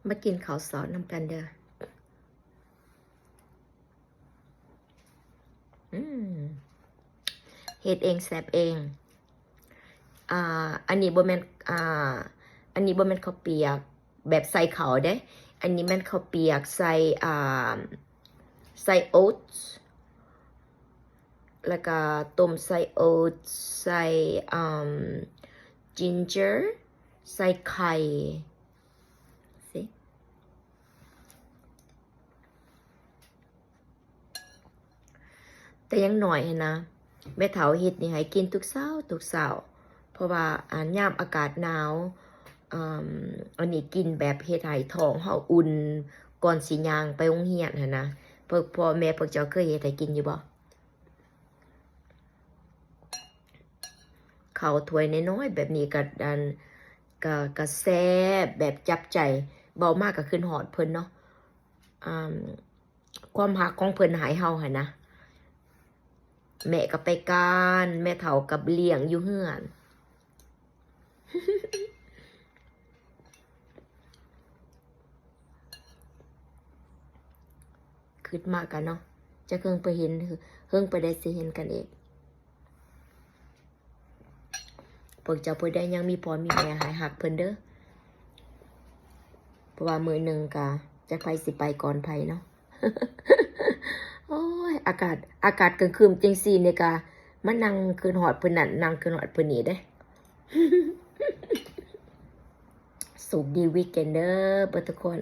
มากินข้าวซอสน้ำกันเด้อเฮ็ดเองแซ่บเองอันนี้บ่แม่นอันนี้บ่แม่นข้าวเปียกแบบใส่ข้าวเด้อันนี้แม่นข้าวเปียกใส่ใส่โอ๊ตแล้วก็ต้มใส่โอ๊ตใส่จินเจอร์ใส่ไข่สิแต่ยังหน่อยนะแม่เฒ่าเฮ็ดนี่ให้กินทุกเช้าเพราะว่ายามอากาศหนาวอันนี้กินแบบเฮ็ดให้ท้องเฮาอุ่นก่อนสิย่างไปโรงเรียนหั่นนะพ่อแม่พวกเจ้าเคยเฮ็ดให้กินอยู่บ่ข้าวถ้วยน้อยๆแบบนี้ก็แซ่บแบบจับใจเบามากก็ขึ้นหอดเพิ่นเนาะความหักของเพิ่นหายเฮาหั่นนะแม่ก็ไปการแม่เฒ่ากับเลี้ยงอยู่เฮือนคิดมากกันเนาะจะเพิ่งไปเห็นเพิ่งไปได้สิเห็นกันเองพวกเจ้าเพิ่นได้ยังมีพ่อมีแม่หายหักเพิ่นเด้อเพราะว่ามื้อหนึ่งกะจะไปสิไปก่อนไผเนาะ โอ้ยอากาศกลางคืนจังซี่นี่กะมานั่งคืนหอดเพิ่นนั่นนั่งคืนหอดเพิ่นนี่เด้ สุขดีวีคเอนเด้อเบิดทุกคน